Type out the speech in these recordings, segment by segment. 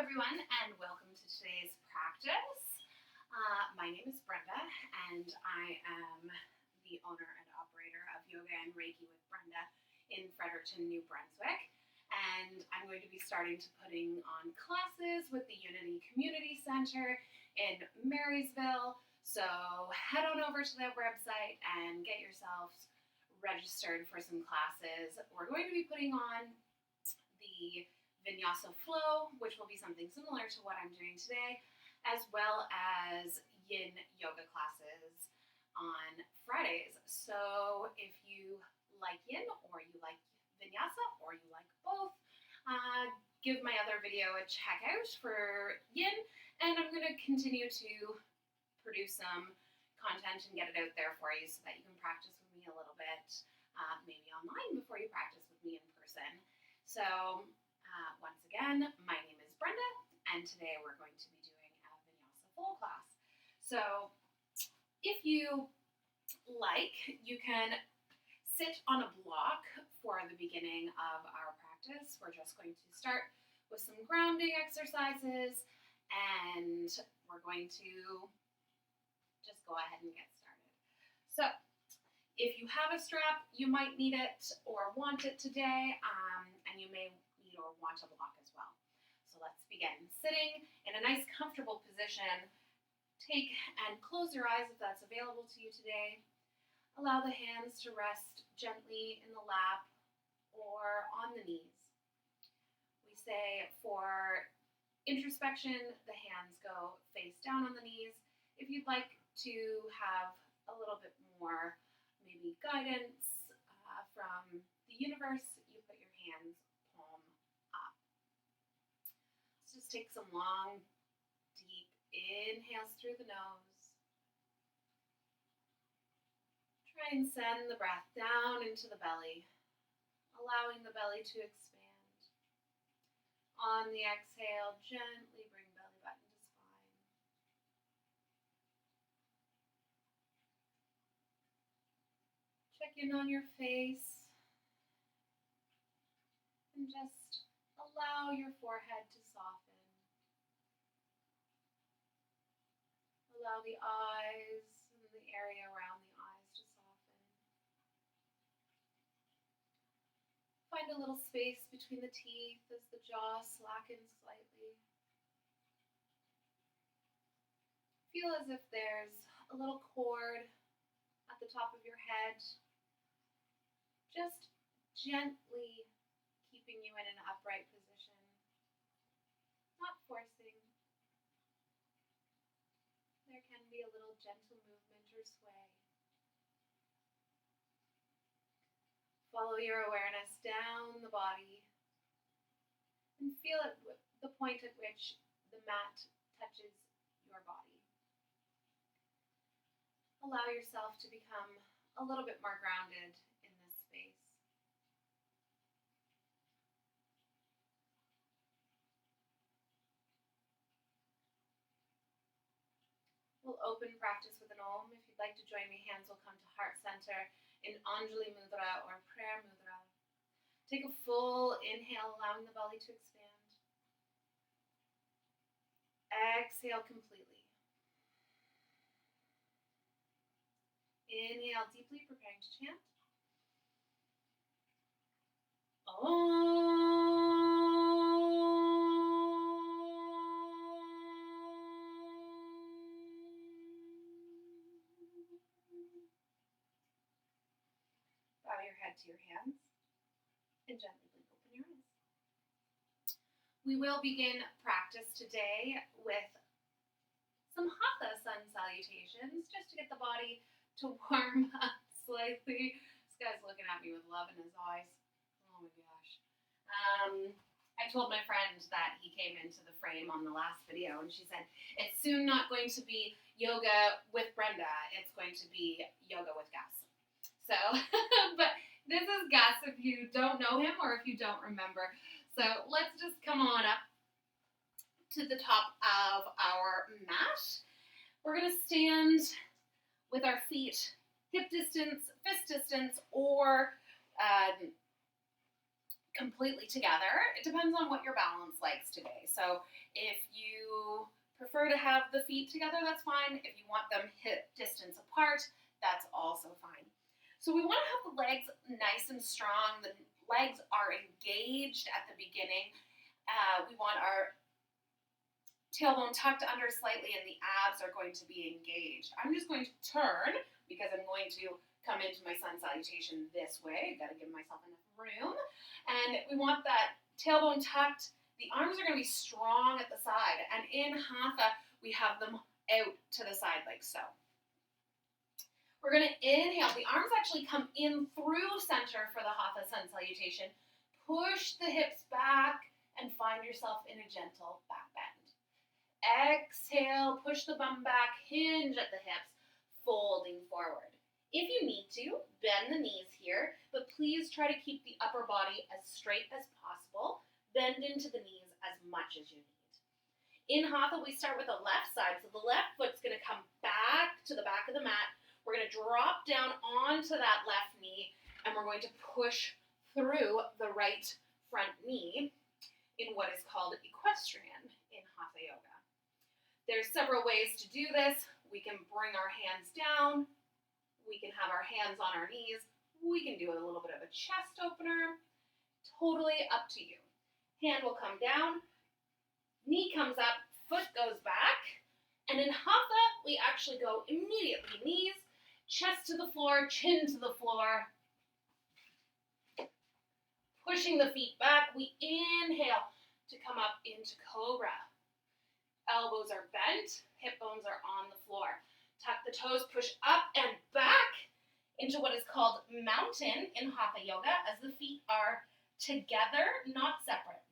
everyone, and welcome to today's practice. My name is Brenda, and I am the owner and operator of Yoga and Reiki with Brenda in Fredericton, New Brunswick. And I'm going to be starting to putting on classes with the Unity Community Center in Marysville. So head on over to their website and get yourselves registered for some classes. We're going to be putting on the Vinyasa Flow, which will be something similar to what I'm doing today, as well as yin yoga classes on Fridays. So if you like yin or you like vinyasa or you like both, give my other video a check out for yin, and I'm going to continue to produce some content and get it out there for you so that you can practice with me a little bit, maybe online before you practice with me in person. So once again, my name is Brenda, and today we're going to be doing a Vinyasa Flow class. So if you like, you can sit on a block for the beginning of our practice. We're just going to start with some grounding exercises, and we're going to just go ahead and get started. So if you have a strap, you might need it or want it today, and you may need or want a block as well. So let's begin. Sitting in a nice comfortable position, take and close your eyes if that's available to you today. Allow the hands to rest gently in the lap or on the knees. We say for introspection, the hands go face down on the knees. If you'd like to have a little bit more maybe guidance from the universe, you put your hands palm up. Let's just take some long, deep inhales through the nose. Try and send the breath down into the belly, allowing the belly to expand. On the exhale, gently bring belly button to spine. Check in on your face and just allow your forehead to soften. Allow the eyes and the area around the eyes to soften. Find a little space between the teeth as the jaw slackens slightly. Feel as if there's a little cord at the top of your head, just gently keeping you in an upright position, not forcing. There can be a little gentle movement or sway. Follow your awareness down the body and feel at the point at which the mat touches your body. Allow yourself to become a little bit more grounded in this space. We'll open practice with an Om. If you'd like to join me, hands will come to heart center in Anjali Mudra or prayer mudra. Take a full inhale, allowing the belly to expand. Exhale completely. Inhale deeply, preparing to chant. Bow your head to your hands and gently blink open your eyes. We will begin practice today with some hatha sun salutations, just to get the body to warm up slightly. This guy's looking at me with love in his eyes. Oh my gosh. I told my friend that he came into the frame on the last video, and she said, it's soon not going to be yoga with Brenda, it's going to be yoga with Gus. So, but this is Gus if you don't know him or if you don't remember. So let's just come on up to the top of our mat. We're going to stand with our feet hip distance, fist distance, or completely together. It depends on what your balance likes today. So if you prefer to have the feet together, that's fine. If you want them hip distance apart, that's also fine. So we want to have the legs nice and strong. The legs are engaged at the beginning. We want our tailbone tucked under slightly, and the abs are going to be engaged. I'm just going to turn because I'm going to come into my sun salutation this way. I've got to give myself enough room. And we want that tailbone tucked. The arms are going to be strong at the side. And in hatha, we have them out to the side like so. We're going to inhale. The arms actually come in through center for the hatha sun salutation. Push the hips back and find yourself in a gentle back bend. Exhale, push the bum back, hinge at the hips, folding forward. If you need to, bend the knees here, but please try to keep the upper body as straight as possible. Bend into the knees as much as you need. In hatha, we start with the left side, so the left foot's going to come back to the back of the mat. We're going to drop down onto that left knee, and we're going to push through the right front knee in what is called equestrian in hatha yoga. There's several ways to do this. We can bring our hands down. We can have our hands on our knees. We can do a little bit of a chest opener. Totally up to you. Hand will come down. Knee comes up. Foot goes back. And in hatha, we actually go immediately knees, chest to the floor, chin to the floor. Pushing the feet back, we inhale to come up into cobra. Elbows are bent, hip bones are on the floor. Tuck the toes, push up and back into what is called mountain in hatha yoga as the feet are together, not separate.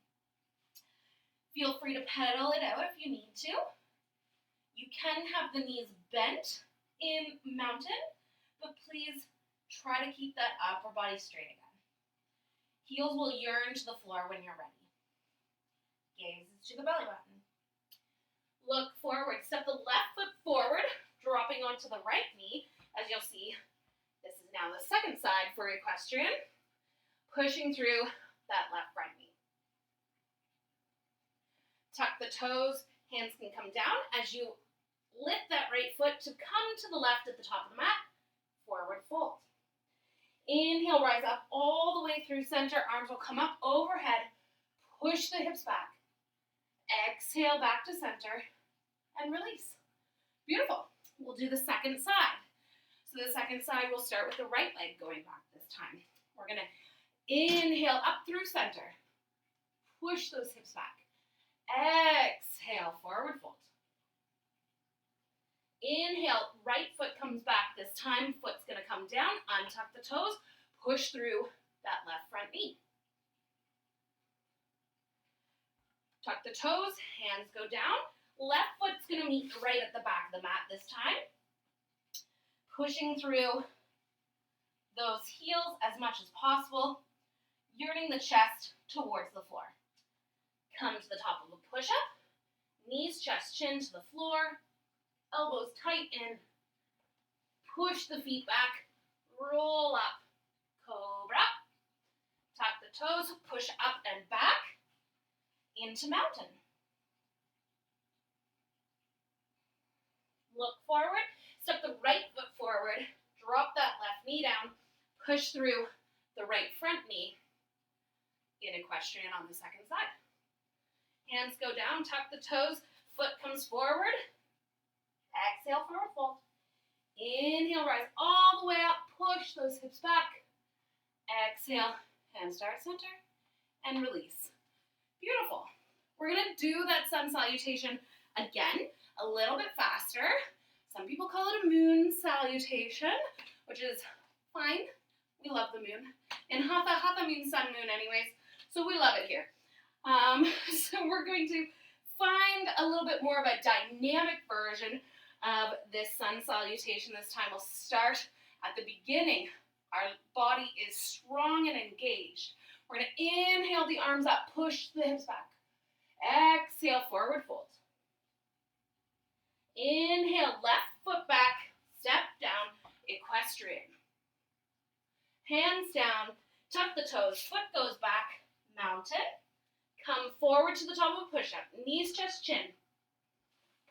Feel free to pedal it out if you need to. You can have the knees bent in mountain, but please try to keep that upper body straight again. Heels will yearn to the floor when you're ready. Gaze to the belly button. Look forward. Step the left foot forward, dropping onto the right knee. As you'll see, this is now the second side for equestrian. Pushing through that left front knee. Tuck the toes. Hands can come down as you lift that right foot to come to the left at the top of the mat. Forward fold. Inhale, rise up all the way through center. Arms will come up overhead. Push the hips back. Exhale back to center and release. Beautiful. We'll do the second side. So the second side, we'll start with the right leg going back this time. We're going to inhale up through center. Push those hips back. Exhale, forward fold. Inhale, right foot comes back this time. Foot's going to come down, untuck the toes, push through that left front knee. Tuck the toes, hands go down. Left foot's going to meet right at the back of the mat this time. Pushing through those heels as much as possible, yearning the chest towards the floor. Come to the top of a push-up. Knees, chest, chin to the floor. Elbows tight in. Push the feet back. Roll up. Cobra. Tuck the toes, push up and back. Into mountain. Look forward, step the right foot forward, drop that left knee down, push through the right front knee in equestrian on the second side. Hands go down, tuck the toes, foot comes forward, exhale, forward fold. Inhale, rise all the way up, push those hips back. Exhale, hands start center, and release. Beautiful. We're going to do that sun salutation again, a little bit faster. Some people call it a moon salutation, which is fine. We love the moon. In hatha, hatha means sun, moon anyways, so we love it here. So we're going to find a little bit more of a dynamic version of this sun salutation. This time we'll start at the beginning. Our body is strong and engaged. We're going to inhale the arms up, push the hips back. Exhale, forward fold. Inhale, left foot back, step down, equestrian. Hands down, tuck the toes, foot goes back, mountain. Come forward to the top of a push-up. Knees, chest, chin.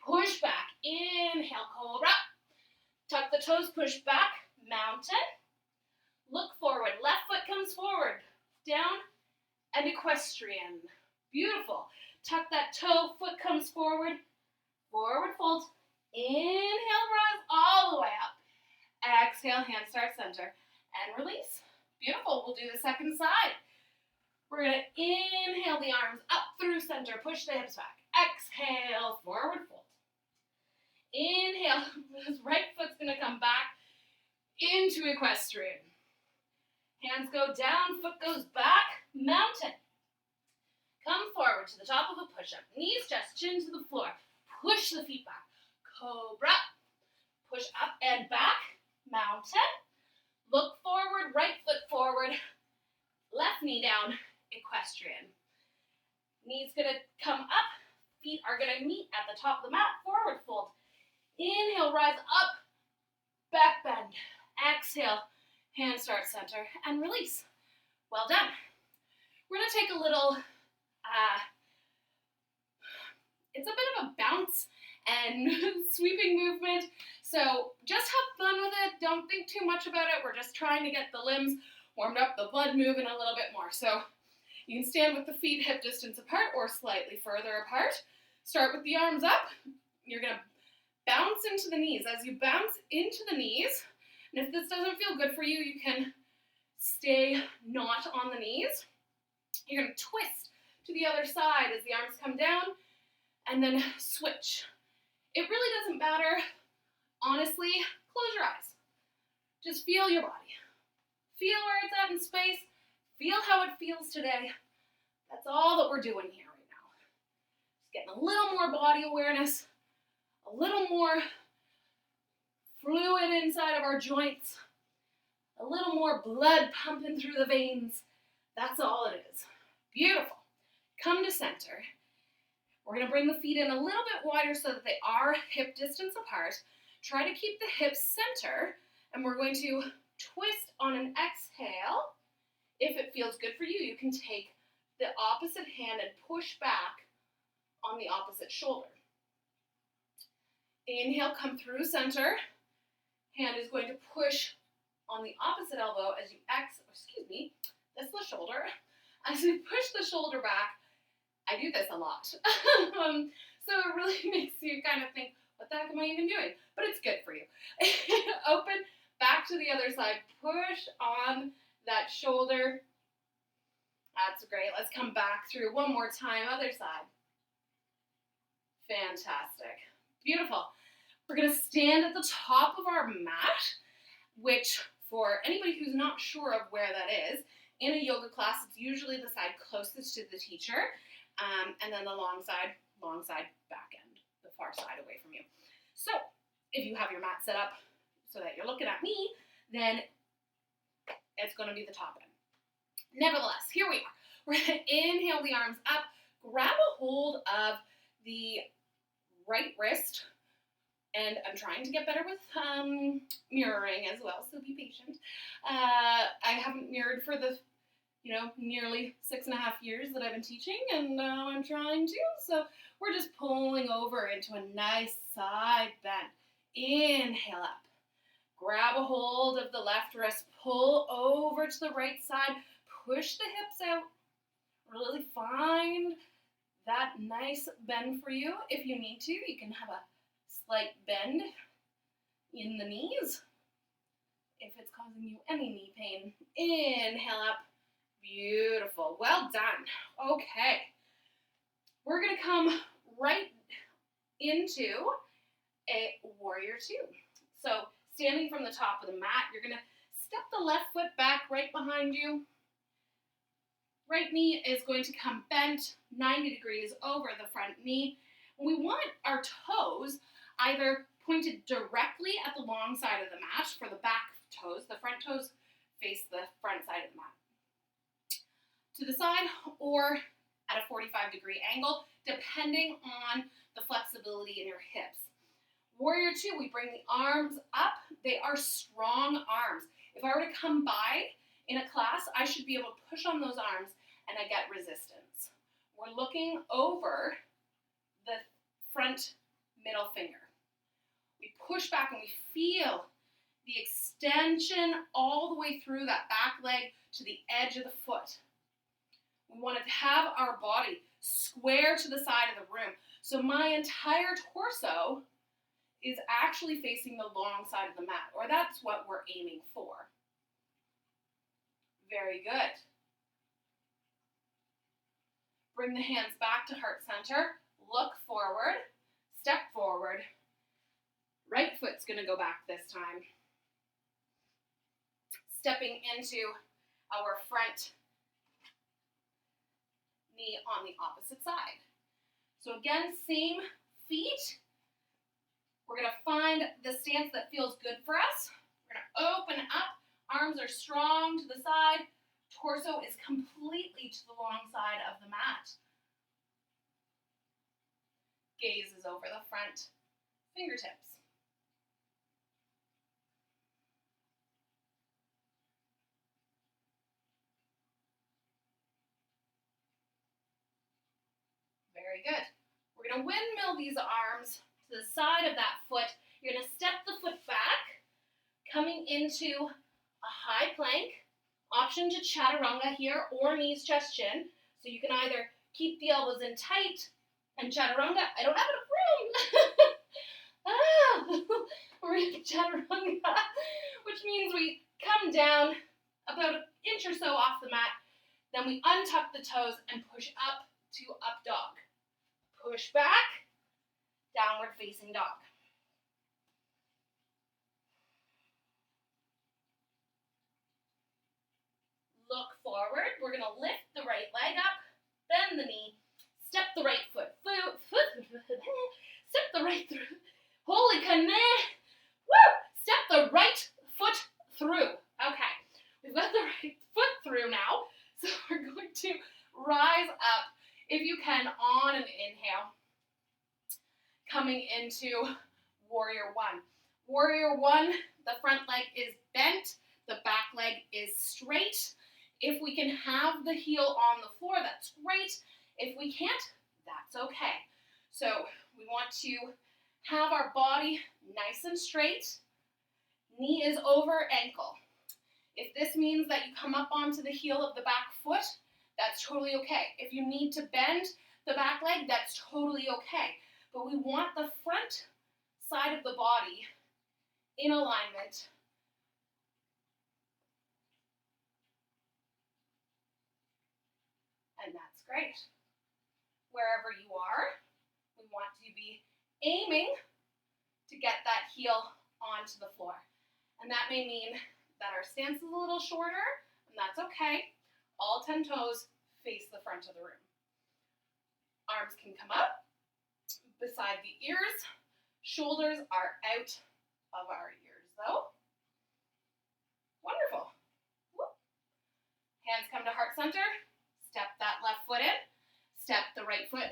Push back. Inhale, cobra. Tuck the toes, push back, mountain. Look forward. Left foot comes forward. Down and equestrian. Beautiful. Tuck that toe, foot comes forward. Forward fold. Inhale, rise all the way up. Exhale, hand start center. And release. Beautiful. We'll do the second side. We're going to inhale the arms up through center. Push the hips back. Exhale, forward fold. Inhale. This right foot's going to come back into equestrian. Hands go down, foot goes back, mountain. Come forward to the top of a push-up. Knees, chest, chin to the floor. Push the feet back. Cobra. Push up and back, mountain. Look forward, right foot forward. Left knee down, equestrian. Knees gonna come up. Feet are gonna meet at the top of the mat. Forward fold. Inhale, rise up. Back bend. Exhale, hand start center and release. Well done. We're gonna take a little, it's a bit of a bounce and sweeping movement. So just have fun with it. Don't think too much about it. We're just trying to get the limbs warmed up, the blood moving a little bit more. So you can stand with the feet hip distance apart or slightly further apart. Start with the arms up. You're gonna bounce into the knees. As you bounce into the knees, and if this doesn't feel good for you, you can stay not on the knees. You're gonna twist to the other side as the arms come down, and then switch. It really doesn't matter. Honestly, close your eyes. Just feel your body. Feel where it's at in space. Feel how it feels today. That's all that we're doing here right now. Just getting a little more body awareness, a little more fluid inside of our joints, a little more blood pumping through the veins. That's all it is. Beautiful. Come to center. We're going to bring the feet in a little bit wider so that they are hip distance apart. Try to keep the hips center, and we're going to twist on an exhale. If it feels good for you, you can take the opposite hand and push back on the opposite shoulder. Inhale, come through center. Hand is going to push on the opposite elbow as you that's the shoulder. As you push the shoulder back, I do this a lot. So it really makes you kind of think, what the heck am I even doing? But it's good for you. Open, back to the other side. Push on that shoulder. That's great. Let's come back through one more time. Other side. Fantastic. Beautiful. We're going to stand at the top of our mat, which for anybody who's not sure of where that is, in a yoga class, it's usually the side closest to the teacher, and then the long side, back end, the far side away from you. So if you have your mat set up so that you're looking at me, then it's going to be the top end. Nevertheless, here we are. We're going to inhale the arms up, grab a hold of the right wrist, and I'm trying to get better with mirroring as well, so be patient. I haven't mirrored for the nearly 6.5 years that I've been teaching, and now I'm trying to. So we're just pulling over into a nice side bend. Inhale up. Grab a hold of the left wrist. Pull over to the right side. Push the hips out. Really find that nice bend for you. If you need to, you can have a slight bend in the knees if it's causing you any knee pain. Inhale up. Beautiful. Well done. Okay. We're going to come right into a warrior two. So standing from the top of the mat, you're going to step the left foot back right behind you. Right knee is going to come bent 90 degrees over the front knee. We want our toes either pointed directly at the long side of the mat for the back toes. The front toes face the front side of the mat. To the side or at a 45-degree angle, depending on the flexibility in your hips. Warrior two, we bring the arms up. They are strong arms. If I were to come by in a class, I should be able to push on those arms and I get resistance. We're looking over the front middle finger. We push back and we feel the extension all the way through that back leg to the edge of the foot. We want to have our body square to the side of the room. So my entire torso is actually facing the long side of the mat, or that's what we're aiming for. Very good. Bring the hands back to heart center. Look forward. Step forward. Right foot's going to go back this time. Stepping into our front knee on the opposite side. So again, same feet. We're going to find the stance that feels good for us. We're going to open up. Arms are strong to the side. Torso is completely to the long side of the mat. Gaze is over the front fingertips. Very good. We're going to windmill these arms to the side of that foot. You're going to step the foot back, coming into a high plank. Option to chaturanga here, or knees, chest, chin. So you can either keep the elbows in tight and chaturanga. I don't have enough room. We're in chaturanga, which means we come down about an inch or so off the mat. Then we untuck the toes and push up to up dog. Push back, downward facing dog. Look forward. We're going to lift the right leg up, bend the knee, step the right foot, step the right through. Holy canoe. Woo! Step the right foot through. Okay, we've got the right foot through now, so we're going to rise up, if you can, on an inhale, coming into warrior one. Warrior one, the front leg is bent, the back leg is straight. If we can have the heel on the floor, that's great. If we can't, that's okay. So we want to have our body nice and straight. Knee is over ankle. If this means that you come up onto the heel of the back foot, that's totally okay. If you need to bend the back leg, that's totally okay. But we want the front side of the body in alignment. And that's great. Wherever you are, we want to be aiming to get that heel onto the floor. And that may mean that our stance is a little shorter, and that's okay. All 10 toes face the front of the room. Arms can come up beside the ears. Shoulders are out of our ears, though. Wonderful. Whoop. Hands come to heart center. Step that left foot in. Step the right foot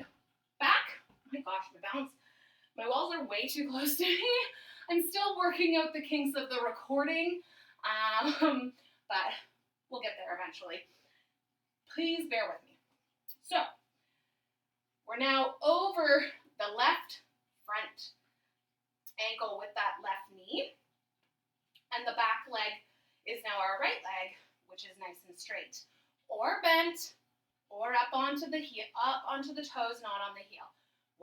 back. Oh my gosh, my balance. My walls are way too close to me. I'm still working out the kinks of the recording, but we'll get there eventually. Please bear with me. So, we're now over the left front ankle with that left knee, and the back leg is now our right leg, which is nice and straight, or bent, or up onto the heel, up onto the toes, not on the heel.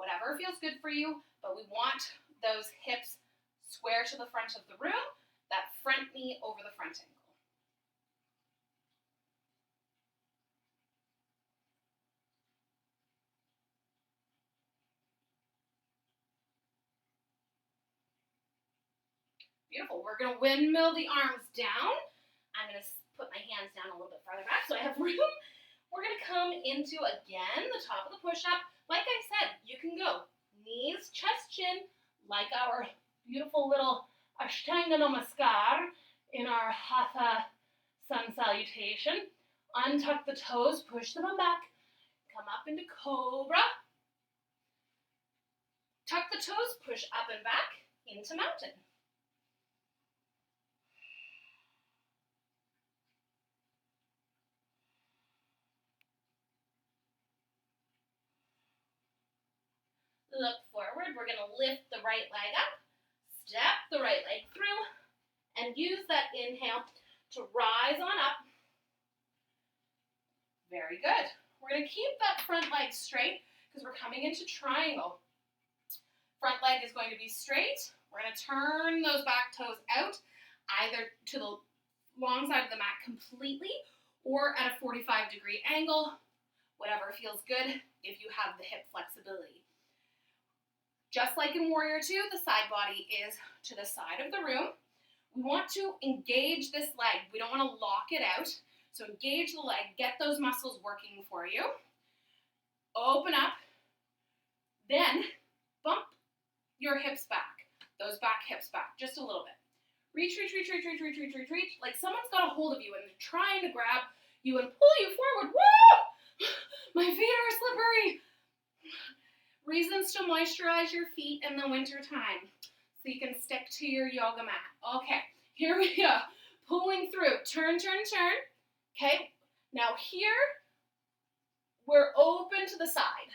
Whatever feels good for you, but we want those hips square to the front of the room, that front knee over the front ankle. Beautiful. We're going to windmill the arms down. I'm going to put my hands down a little bit farther back so I have room. We're going to come into, again, the top of the push-up. Like I said, you can go knees, chest, chin, like our beautiful little Ashtanga Namaskar in our hatha sun salutation. Untuck the toes, push them back, come up into cobra. Tuck the toes, push up and back into mountain. Look forward. We're going to lift the right leg up, step the right leg through, and use that inhale to rise on up. Very good. We're going to keep that front leg straight because we're coming into triangle. Front leg is going to be straight. We're going to turn those back toes out, either to the long side of the mat completely or at a 45-degree angle, whatever feels good if you have the hip flexibility. Just like in Warrior Two, the side body is to the side of the room. We want to engage this leg. We don't want to lock it out. So engage the leg, get those muscles working for you. Open up, then bump your hips back, those back hips back, just a little bit. Reach, reach, reach, reach, reach, reach, reach, reach, reach, like someone's got a hold of you and they're trying to grab you and pull you forward. Woo! My feet are slippery. Reasons to moisturize your feet in the winter time so you can stick to your yoga mat. Okay, here we go. Pulling through, turn, turn, turn. Okay, now here, we're open to the side.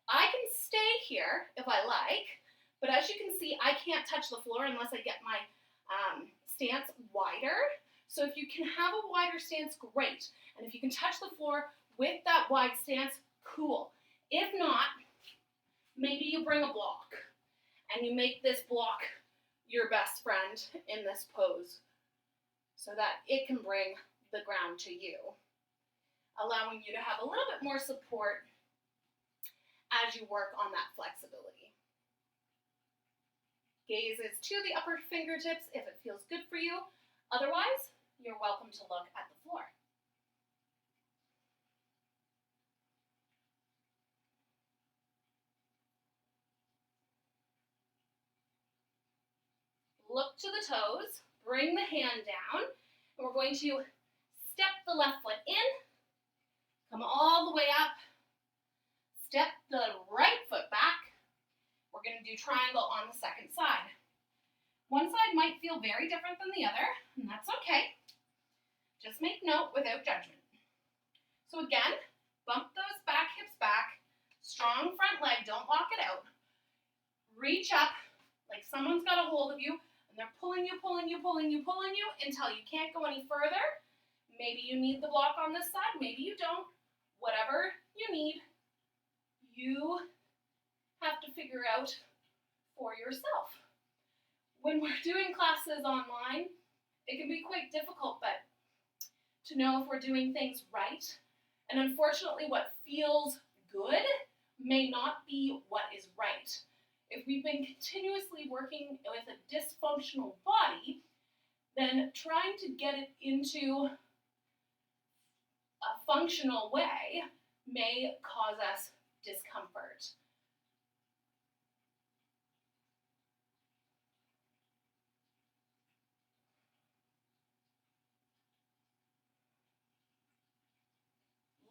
I can stay here if I like, but as you can see, I can't touch the floor unless I get my stance wider. So if you can have a wider stance, great. And if you can touch the floor with that wide stance, cool. If not, maybe you bring a block and you make this block your best friend in this pose so that it can bring the ground to you, allowing you to have a little bit more support as you work on that flexibility. Gaze is to the upper fingertips if it feels good for you. Otherwise, you're welcome to look at the floor. Look to the toes, bring the hand down, and we're going to step the left foot in, come all the way up, step the right foot back. We're going to do triangle on the second side. One side might feel very different than the other, and that's okay. Just make note without judgment. So again, bump those back hips back, strong front leg, don't lock it out. Reach up like someone's got a hold of you, and they're pulling you, pulling you, pulling you, pulling you until you can't go any further. Maybe you need the block on this side, maybe you don't. Whatever you need, you have to figure out for yourself. When we're doing classes online, it can be quite difficult, but to know if we're doing things right. And unfortunately, what feels good may not be what is right. If we've been continuously working with a dysfunctional body, then trying to get it into a functional way may cause us discomfort.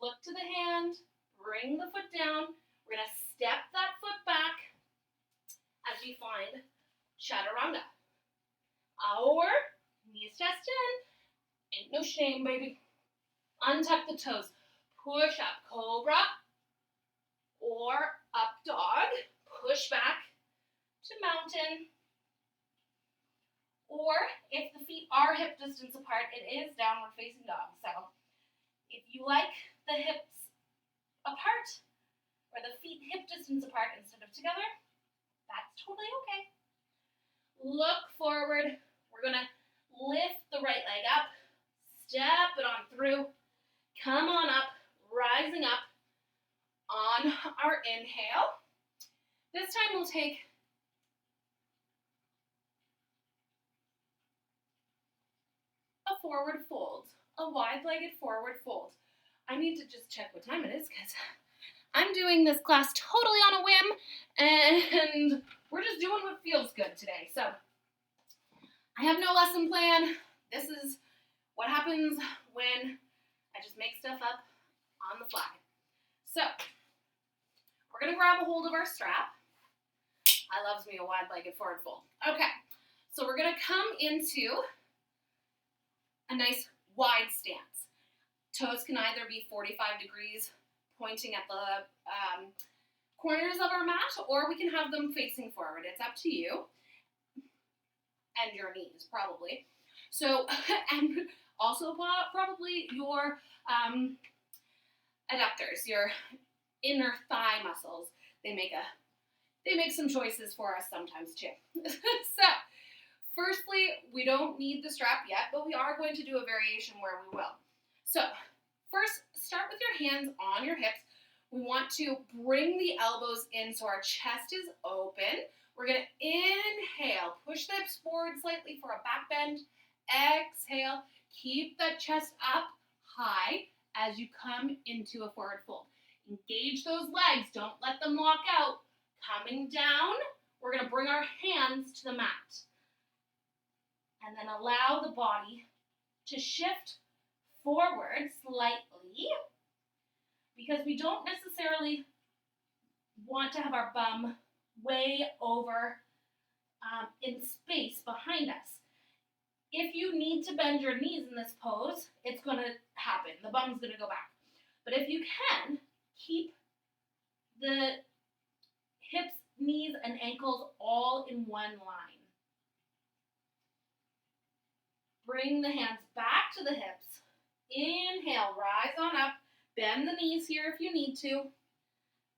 Look to the hand, bring the foot down. We're going to step that foot back as we find chaturanga. Or knees chest in. Ain't no shame, baby. Untuck the toes. Push up, cobra. Or up dog. Push back to mountain. Or if the feet are hip distance apart, it is downward facing dog. So if you like the hips apart or the feet hip distance apart instead of together, that's totally okay. Look forward. We're going to lift the right leg up, step it on through, come on up, rising up on our inhale. This time we'll take a forward fold, a wide-legged forward fold. I need to just check what time it is because I'm doing this class totally on a whim and we're just doing what feels good today. So I have no lesson plan. This is what happens when I just make stuff up on the fly. So we're going to grab a hold of our strap. I loves me a wide-legged forward fold. Okay, so we're going to come into a nice wide stance. Toes can either be 45 degrees pointing at the corners of our mat, or we can have them facing forward. It's up to you. And your knees, probably. So, and also probably your adductors, your inner thigh muscles. They make some choices for us sometimes too. So, firstly, we don't need the strap yet, but we are going to do a variation where we will. So, first, start with your hands on your hips. We want to bring the elbows in so our chest is open. We're going to inhale, push the hips forward slightly for a back bend. Exhale, keep that chest up high as you come into a forward fold. Engage those legs, don't let them lock out. Coming down, we're going to bring our hands to the mat. And then allow the body to shift forward slightly, because we don't necessarily want to have our bum way over in space behind us. If you need to bend your knees in this pose, it's going to happen. The bum's going to go back. But if you can, keep the hips, knees, and ankles all in one line. Bring the hands back to the hips. Inhale, rise on up. Bend the knees here if you need to.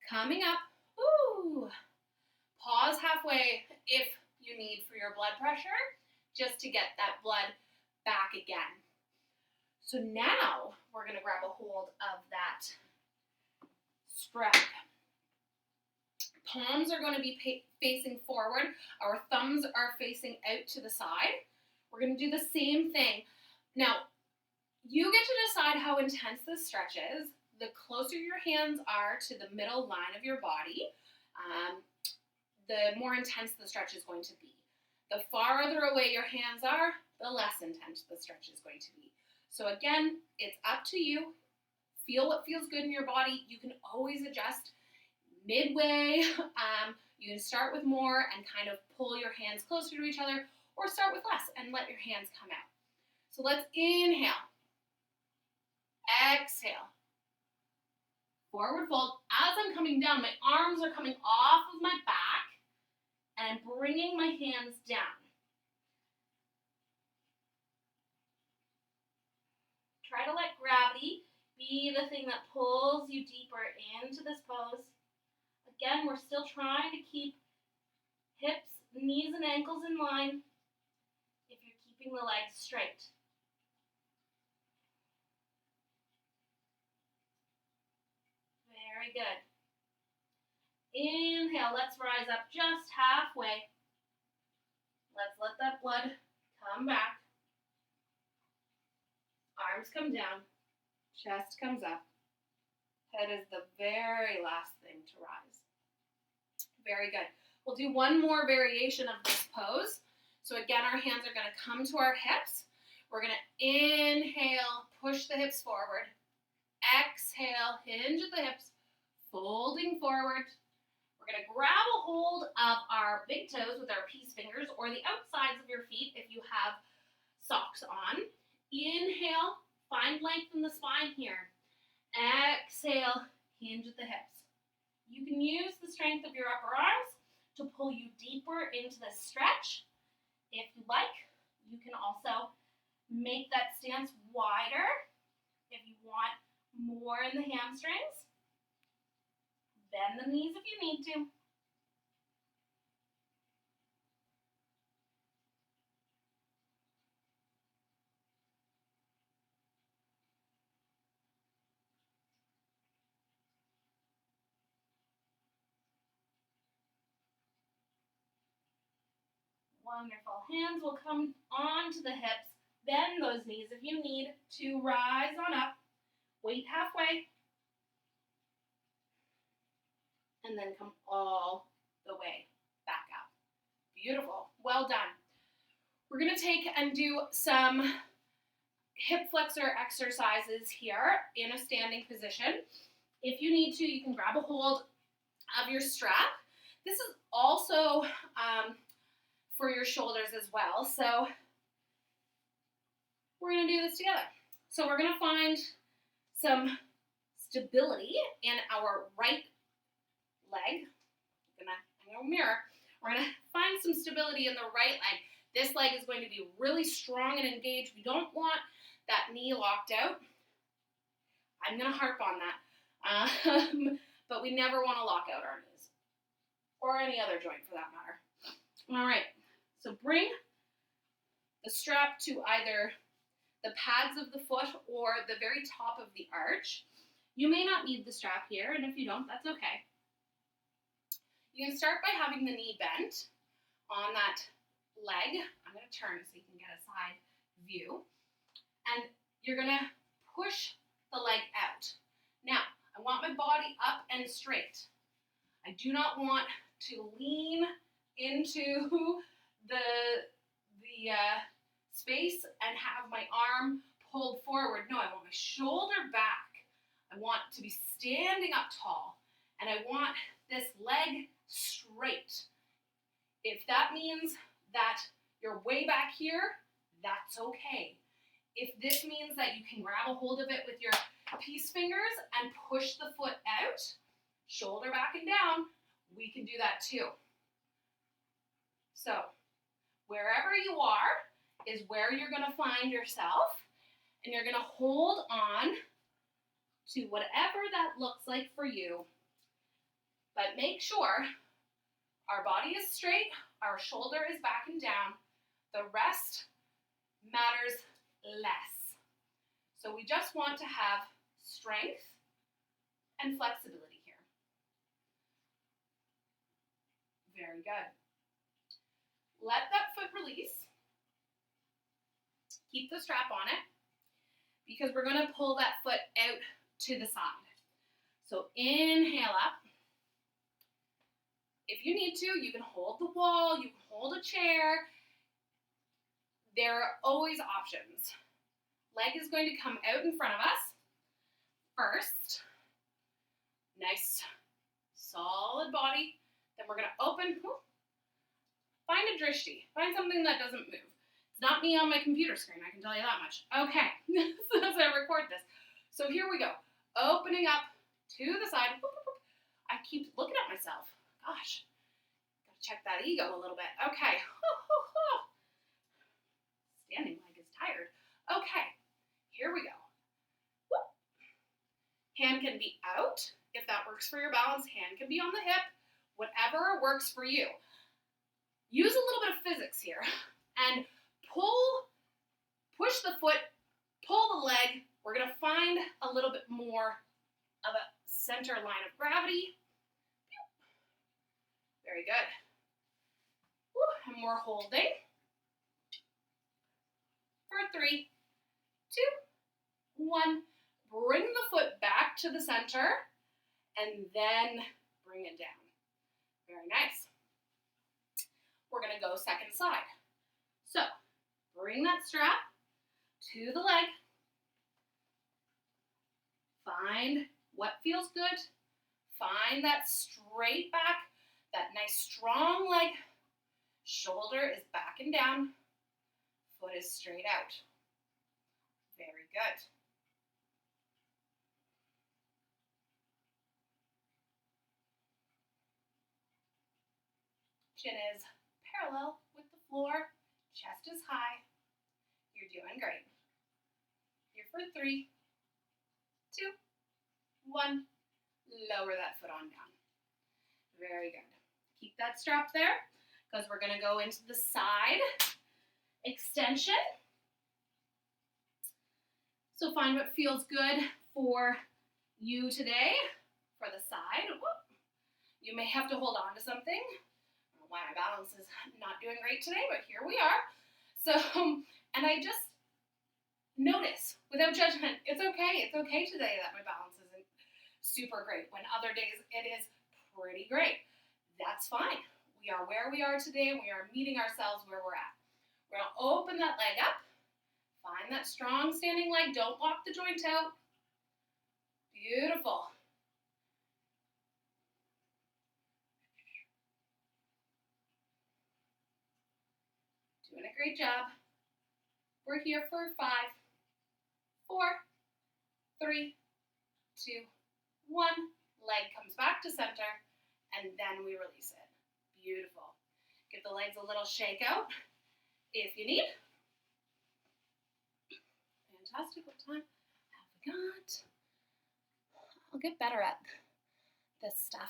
Coming up. Ooh. Pause halfway if you need for your blood pressure, just to get that blood back again. So now we're going to grab a hold of that strap. Palms are going to be facing forward. Our thumbs are facing out to the side. We're going to do the same thing. Now, you get to decide how intense this stretch is. The closer your hands are to the middle line of your body, the more intense the stretch is going to be. The farther away your hands are, the less intense the stretch is going to be. So again, it's up to you. Feel what feels good in your body. You can always adjust midway. You can start with more and kind of pull your hands closer to each other, or start with less and let your hands come out. So let's inhale. Exhale. Forward fold. As I'm coming down, my arms are coming off of my back, and I'm bringing my hands down. Try to let gravity be the thing that pulls you deeper into this pose. Again, we're still trying to keep hips, knees, and ankles in line if you're keeping the legs straight. Very good. Inhale, let's rise up just halfway. Let's let that blood come back. Arms come down, chest comes up. Head is the very last thing to rise. Very good. We'll do one more variation of this pose. So again, our hands are going to come to our hips. We're going to inhale, push the hips forward. Exhale, hinge at the hips, folding forward. We're going to grab a hold of our big toes with our peace fingers, or the outsides of your feet if you have socks on. Inhale, find length in the spine here. Exhale, hinge at the hips. You can use the strength of your upper arms to pull you deeper into the stretch. If you like, you can also make that stance wider if you want more in the hamstrings. Bend the knees if you need to. Wonderful. Hands will come onto the hips. Bend those knees if you need to rise on up. Weight halfway. And then come all the way back up. Beautiful. Well done. We're going to take and do some hip flexor exercises here in a standing position. If you need to, you can grab a hold of your strap. This is also for your shoulders as well. So we're going to do this together. So we're going to find some stability in our right leg. I'm gonna mirror. We're gonna find some stability in the right leg. This leg is going to be really strong and engaged. We don't want that knee locked out. I'm gonna harp on that. But we never want to lock out our knees, or any other joint for that matter. All right, so bring the strap to either the pads of the foot or the very top of the arch. You may not need the strap here, and if you don't, that's okay. You can start by having the knee bent on that leg. I'm going to turn so you can get a side view. And you're going to push the leg out. Now, I want my body up and straight. I do not want to lean into the space and have my arm pulled forward. No, I want my shoulder back. I want to be standing up tall, and I want this leg straight. If that means that you're way back here, that's okay. If this means that you can grab a hold of it with your peace fingers and push the foot out, shoulder back and down, we can do that too. So, wherever you are is where you're going to find yourself, and you're going to hold on to whatever that looks like for you. But make sure our body is straight, our shoulder is back and down. The rest matters less. So we just want to have strength and flexibility here. Very good. Let that foot release. Keep the strap on it, because we're going to pull that foot out to the side. So inhale up. If you need to, you can hold the wall, you can hold a chair. There are always options. Leg is going to come out in front of us first. Nice, solid body. Then we're going to open. Find a drishti. Find something that doesn't move. It's not me on my computer screen, I can tell you that much. Okay, so as I record this. So here we go. Opening up to the side. I keep looking at myself. Gosh, gotta check that ego a little bit. Okay. Standing leg is tired. Okay, here we go. Hand can be out if that works for your balance. Hand can be on the hip. Whatever works for you. Use a little bit of physics here and push the foot, pull the leg. We're going to find a little bit more of a center line of gravity. Very good. And we're holding for 3, 2, 1. Bring the foot back to the center and then bring it down. Very nice. We're going to go second side. So, bring that strap to the leg. Find what feels good. Find that straight back, that nice strong leg. Shoulder is back and down. Foot is straight out. Very good. Chin is parallel with the floor. Chest is high. You're doing great. Here for 3, 2, 1. Lower that foot on down. Very good. Keep that strap there because we're going to go into the side extension. So find what feels good for you today for the side. Whoop. You may have to hold on to something. I don't know why my balance is not doing great today, but here we are. So, and I just notice without judgment, it's okay. It's okay today that my balance isn't super great. When other days it is pretty great. That's fine. We are where we are today. We are meeting ourselves where we're at. We're going to open that leg up. Find that strong standing leg. Don't lock the joint out. Beautiful. Doing a great job. We're here for 5, 4, 3, 2, 1. Leg comes back to center and then we release it. Beautiful. Give the legs a little shake out if you need. Fantastic. What time have we got? I'll get better at this stuff.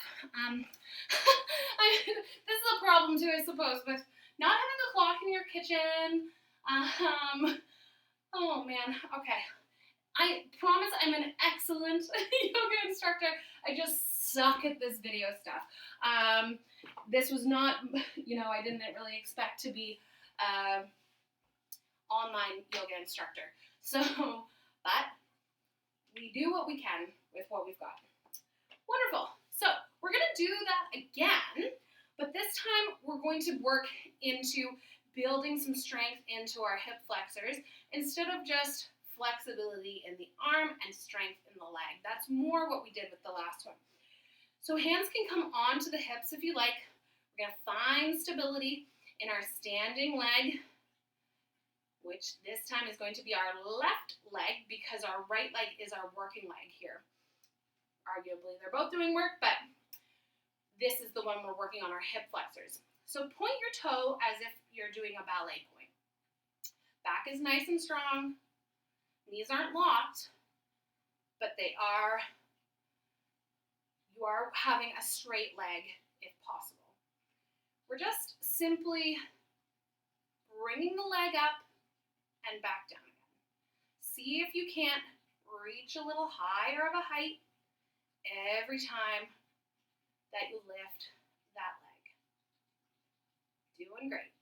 This is a problem too, I suppose, with not having a clock in your kitchen. Oh man, okay. I promise I'm an excellent yoga instructor. I just suck at this video stuff. This was not, I didn't really expect to be online yoga instructor. So, but we do what we can with what we've got. Wonderful. So we're going to do that again, but this time we're going to work into building some strength into our hip flexors instead of just flexibility in the arm and strength in the leg. That's more what we did with the last one. So hands can come onto the hips if you like. We're going to find stability in our standing leg, which this time is going to be our left leg because our right leg is our working leg here. Arguably, they're both doing work, but this is the one we're working on our hip flexors. So point your toe as if you're doing a ballet point. Back is nice and strong. Knees aren't locked, but you are having a straight leg if possible. We're just simply bringing the leg up and back down again. See if you can't reach a little higher of a height every time that you lift that leg. Doing great.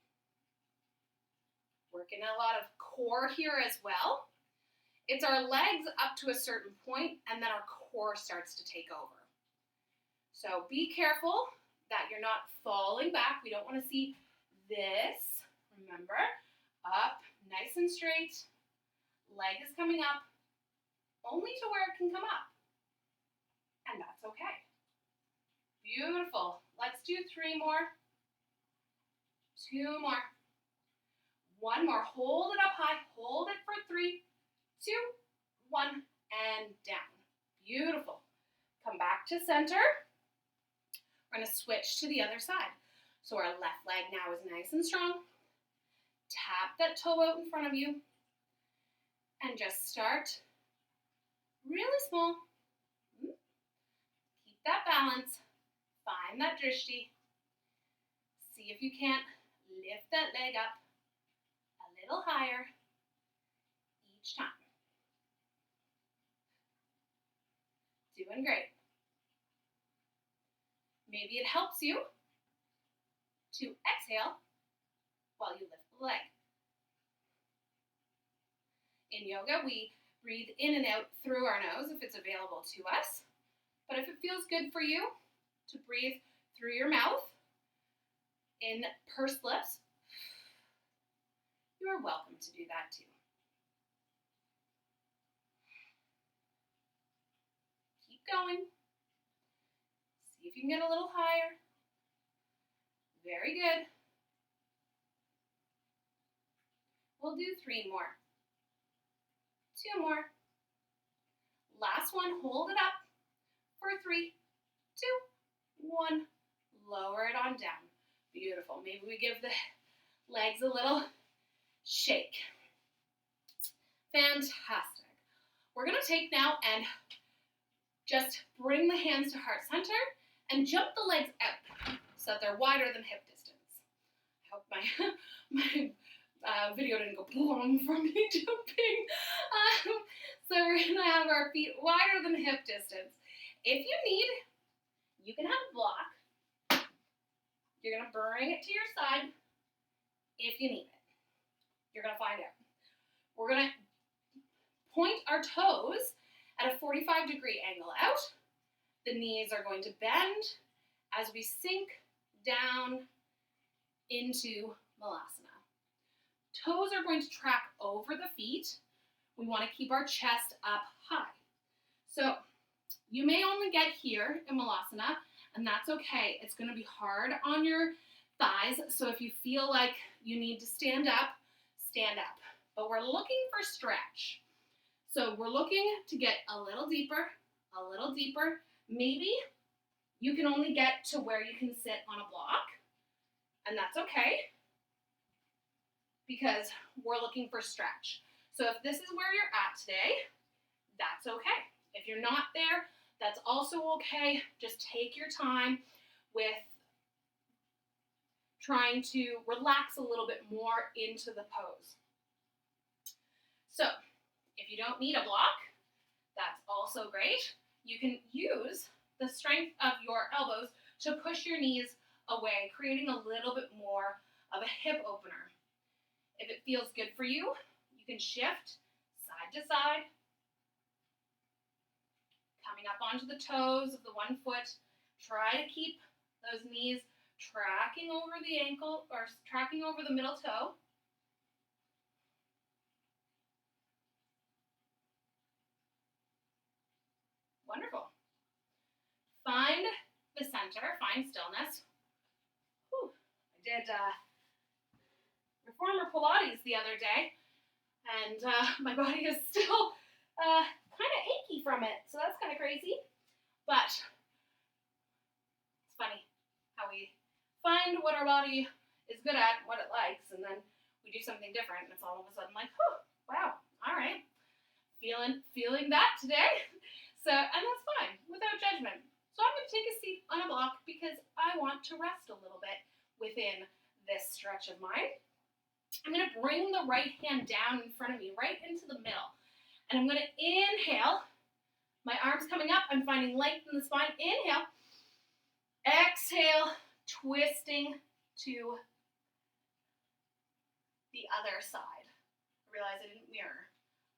Working a lot of core here as well. It's our legs up to a certain point, and then our core starts to take over. So be careful that you're not falling back. We don't want to see this. Remember, up, nice and straight. Leg is coming up, only to where it can come up. And that's okay. Beautiful. Let's do 3 more. 2 more. 1 more. Hold it up high. Hold it for 3, 2, 1, and down. Beautiful. Come back to center. We're going to switch to the other side. So our left leg now is nice and strong. Tap that toe out in front of you. And just start really small. Keep that balance. Find that drishti. See if you can't lift that leg up a little higher each time. Doing great. Maybe it helps you to exhale while you lift the leg. In yoga, we breathe in and out through our nose if it's available to us. But if it feels good for you to breathe through your mouth in pursed lips, you are welcome to do that too. Keep going. See if you can get a little higher. Very good. We'll do 3 more. 2 more. Last one, hold it up for 3, 2, 1. Lower it on down. Beautiful. Maybe we give the legs a little shake. Fantastic. We're going to take now and just bring the hands to heart center and jump the legs out so that they're wider than hip distance. I hope my video didn't go boom from me jumping. So we're going to have our feet wider than hip distance. If you need, you can have a block. You're going to bring it to your side if you need it. You're going to find out. We're going to point our toes at a 45-degree angle out. The knees are going to bend as we sink down into Malasana. Toes are going to track over the feet. We want to keep our chest up high. So you may only get here in Malasana, and that's okay. It's going to be hard on your thighs, so if you feel like you need to stand up, stand up. But we're looking for stretch. So we're looking to get a little deeper, maybe You can only get to where you can sit on a block, and that's okay because we're looking for stretch. So if this is where you're at today, that's okay. If you're not there, that's also okay. Just take your time with trying to relax a little bit more into the pose. So if you don't need a block, that's also great. You can use the strength of your elbows to push your knees away, creating a little bit more of a hip opener. If it feels good for you, you can shift side to side, coming up onto the toes of the one foot. Try to keep those knees tracking over the ankle or tracking over the middle toe. Wonderful. Find the center, find stillness. Whew. I did reformer Pilates the other day, and my body is still kind of achy from it, so that's kind of crazy. But it's funny how we find what our body is good at, what it likes, and then we do something different, and it's all of a sudden like, oh, wow, all right, feeling that today. So, and that's fine, without judgment. So I'm going to take a seat on a block because I want to rest a little bit within this stretch of mine. I'm going to bring the right hand down in front of me, right into the middle. And I'm going to inhale. My arms coming up. I'm finding length in the spine. Inhale. Exhale, twisting to the other side. I realize I didn't mirror.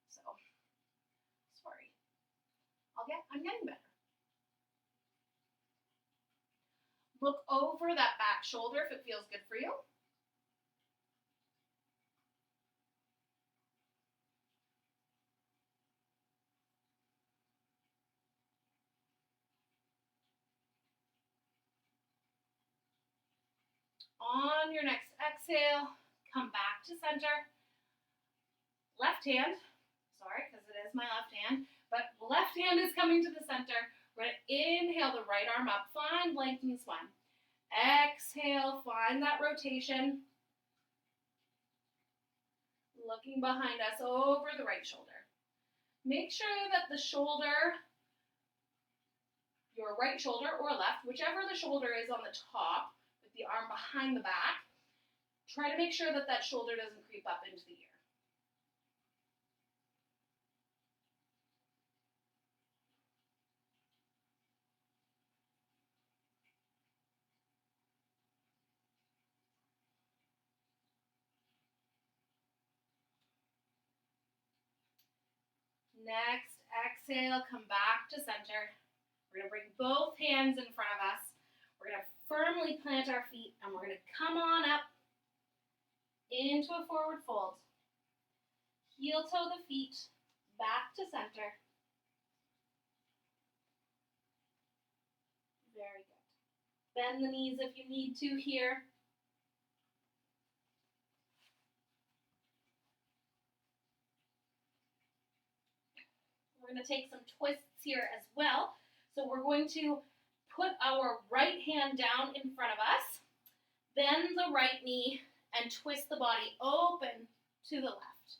So, sorry. I'm getting better. Look over that back shoulder if it feels good for you. On your next exhale, come back to center. Left hand, sorry, because it is my left hand, but left hand is coming to the center. We're going to inhale the right arm up, find length in the spine. Exhale, find that rotation. Looking behind us over the right shoulder. Make sure that the shoulder, your right shoulder or left, whichever the shoulder is on the top, with the arm behind the back, try to make sure that that shoulder doesn't creep up into the ear. Next, exhale, come back to center. We're going to bring both hands in front of us. We're going to firmly plant our feet, and we're going to come on up into a forward fold. Heel toe the feet back to center. Very good. Bend the knees if you need to here. We're going to take some twists here as well. So we're going to put our right hand down in front of us, bend the right knee, and twist the body open to the left.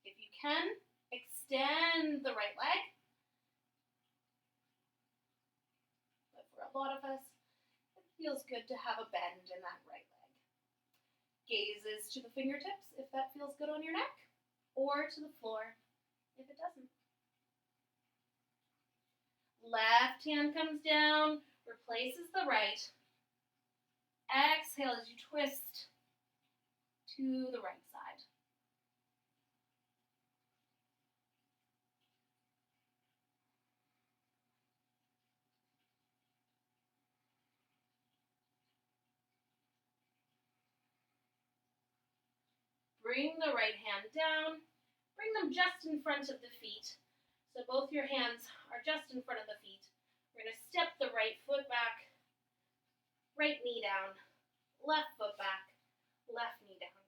If you can, extend the right leg. But for a lot of us, it feels good to have a bend in that right leg. Gazes to the fingertips if that feels good on your neck, or to the floor if it doesn't. Left hand comes down, replaces the right. Exhale as you twist to the right side. Bring the right hand down. Bring them just in front of the feet. So both your hands are just in front of the feet. We're going to step the right foot back, right knee down, left foot back, left knee down.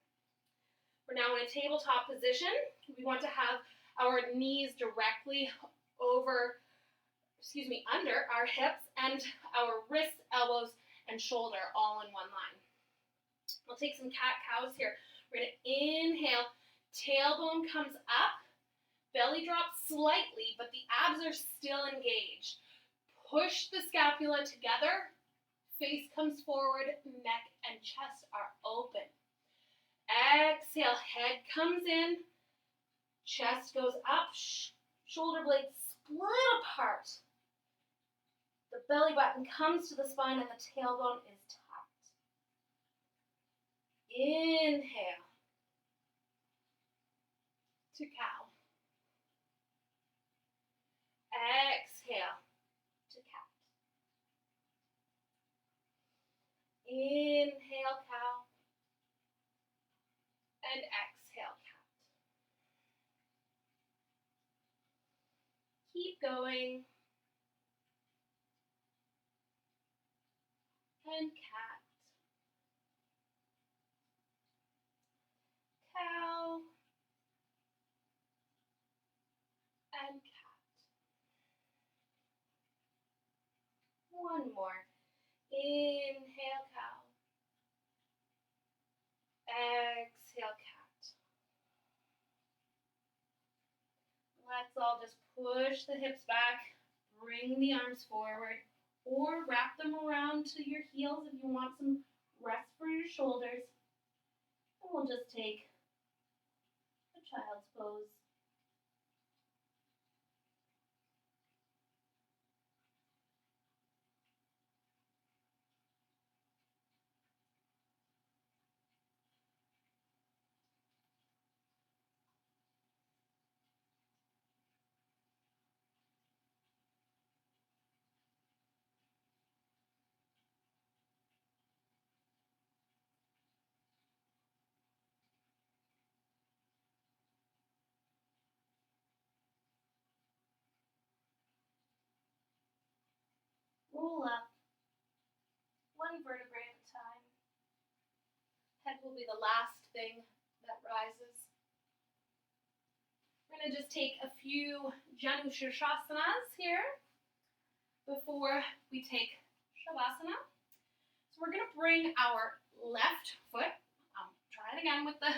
We're now in a tabletop position. We want to have our knees directly under our hips, and our wrists, elbows, and shoulder all in one line. We'll take some cat-cows here. We're going to inhale, tailbone comes up, belly drops slightly, but the abs are still engaged. Push the scapula together, face comes forward, neck and chest are open. Exhale, head comes in, chest goes up, shoulder blades split apart. The belly button comes to the spine and the tailbone is tucked. Inhale to cow. Exhale to cat. Inhale, cow. And exhale, cat. Keep going. And cat. Cow. And cat. One more. Inhale, cow. Exhale, cat. Let's all just push the hips back, bring the arms forward, or wrap them around to your heels if you want some rest for your shoulders. And we'll just take a child's pose. Roll up, one vertebrae at a time. Head will be the last thing that rises. We're going to just take a few Janu Shirshasanas here before we take Shavasana. So we're going to bring our left foot, try it again with the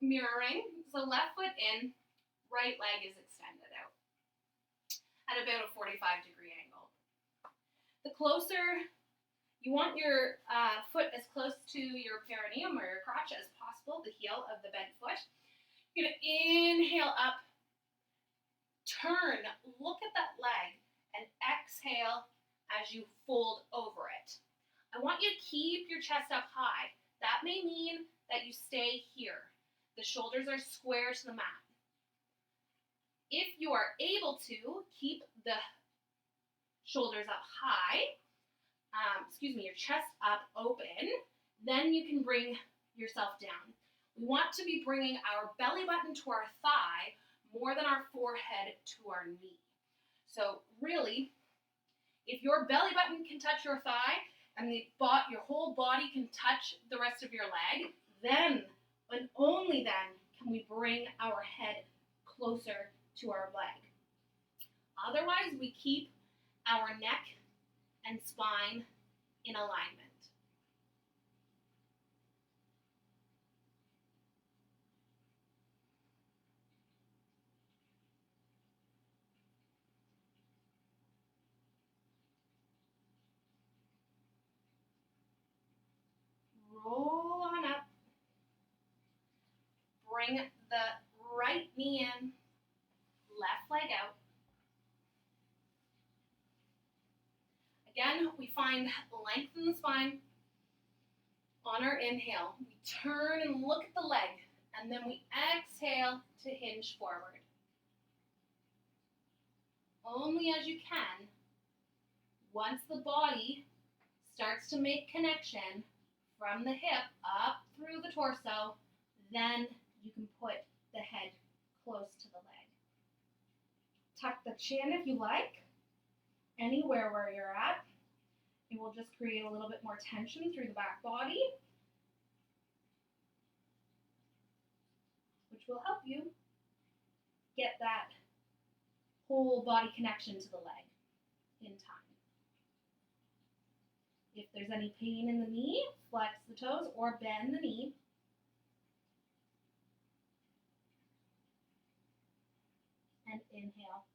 mirroring. So left foot in, right leg is extended out at about a 45-degree angle. The closer, you want your foot as close to your perineum or your crotch as possible, the heel of the bent foot. You're going to inhale up, turn, look at that leg, and exhale as you fold over it. I want you to keep your chest up high. That may mean that you stay here. The shoulders are square to the mat. If you are able to, keep the shoulders up high, your chest up open, then you can bring yourself down. We want to be bringing our belly button to our thigh more than our forehead to our knee. So really, if your belly button can touch your thigh and your whole body can touch the rest of your leg, then and only then can we bring our head closer to our leg. Otherwise, we keep our neck and spine in alignment. Roll on up. Bring the right knee in, left leg out. Again, we find length in the spine. On our inhale, we turn and look at the leg, and then we exhale to hinge forward. Only as you can, once the body starts to make connection from the hip up through the torso, then you can put the head close to the leg. Tuck the chin if you like, anywhere where you're at. It will just create a little bit more tension through the back body, which which will help you get that whole body connection to the leg in time. If there's any pain in the knee, flex the toes or bend the knee. And inhale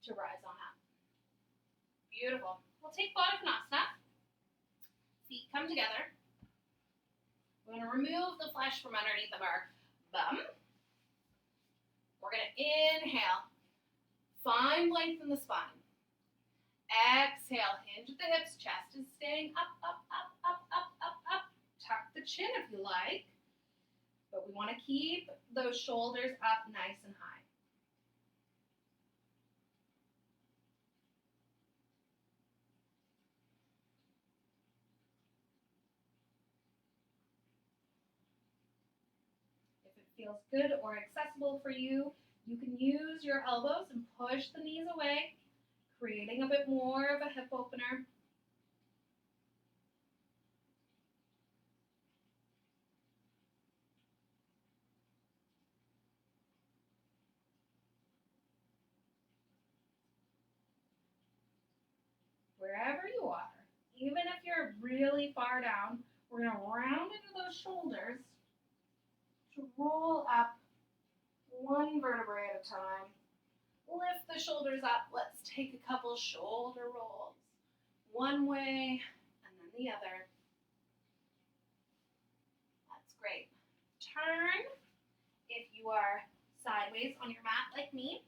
to rise on up. Beautiful. We'll take Baddha. Feet come together. We're going to remove the flesh from underneath of our bum. We're going to inhale. Find length in the spine. Exhale, hinge at the hips. Chest is staying up, up, up, up, up, up, up. Tuck the chin if you like. But we want to keep those shoulders up nice and high. Feels good or accessible for you, you can use your elbows and push the knees away, creating a bit more of a hip opener. Wherever you are, even if you're really far down, we're going to round into those shoulders to roll up one vertebrae at a time. Lift the shoulders up. Let's take a couple shoulder rolls. One way and then the other. That's great. Turn if you are sideways on your mat like me.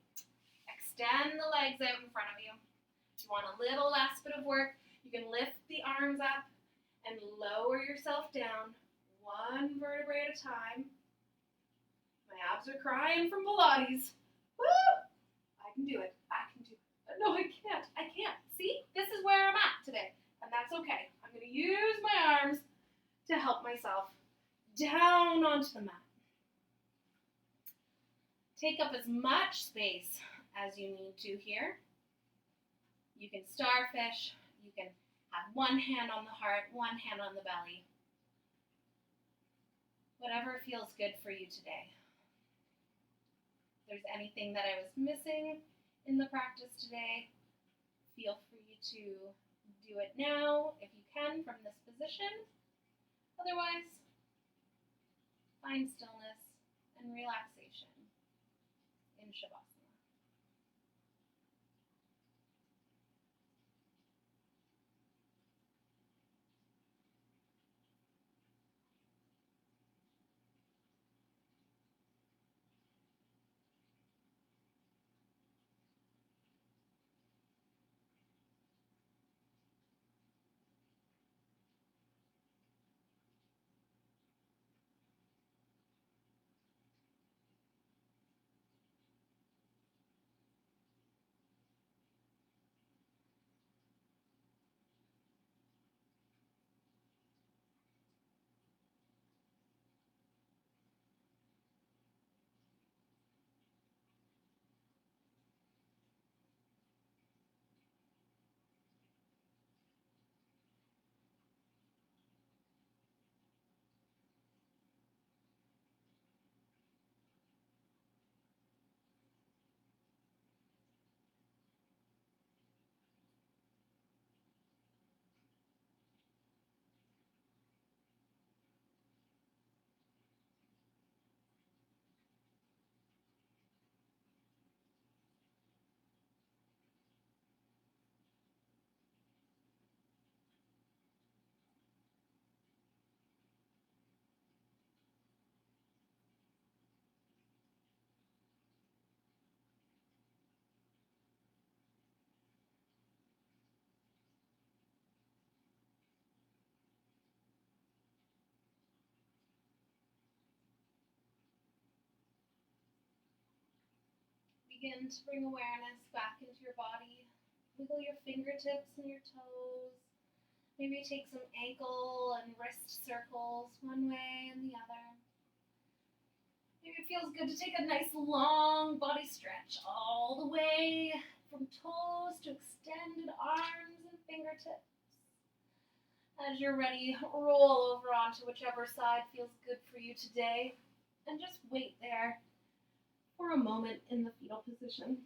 Extend the legs out in front of you. If you want a little last bit of work, you can lift the arms up and lower yourself down one vertebrae at a time. My abs are crying from Pilates. Woo! I can do it. I can do it. No, I can't. I can't. See? This is where I'm at today. And that's okay. I'm going to use my arms to help myself down onto the mat. Take up as much space as you need to here. You can starfish. You can have one hand on the heart, one hand on the belly. Whatever feels good for you today. If there's anything that I was missing in the practice today, feel free to do it now if you can from this position. Otherwise, find stillness and relaxation in Shavasana. Begin to bring awareness back into your body. Wiggle your fingertips and your toes. Maybe take some ankle and wrist circles one way and the other. Maybe it feels good to take a nice long body stretch all the way from toes to extended arms and fingertips. As you're ready, roll over onto whichever side feels good for you today. And just wait there for a moment in the fetal position.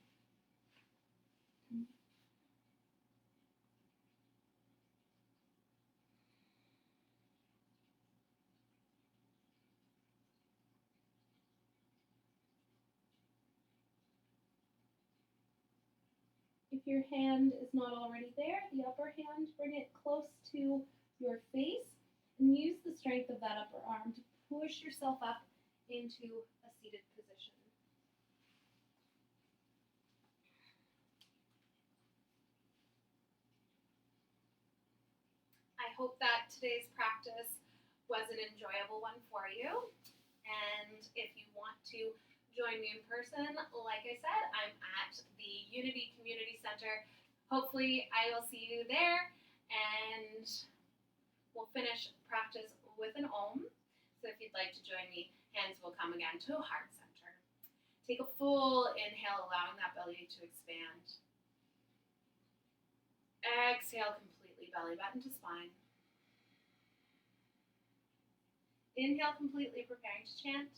If your hand is not already there, the upper hand, bring it close to your face and use the strength of that upper arm to push yourself up into a seated position. I hope that today's practice was an enjoyable one for you. And if you want to join me in person, like I said, I'm at the Unity Community Center. Hopefully I will see you there, and we'll finish practice with an Om. So if you'd like to join me, hands will come again to heart center. Take a full inhale, allowing that belly to expand. Exhale completely, belly button to spine. Inhale completely, preparing to chant.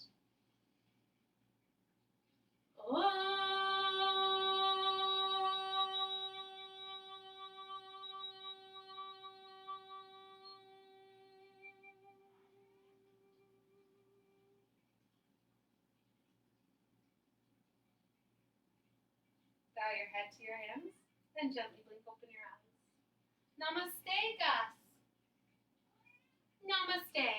Bow your head to your hands and gently blink open your eyes. Namaste, Gus. Namaste.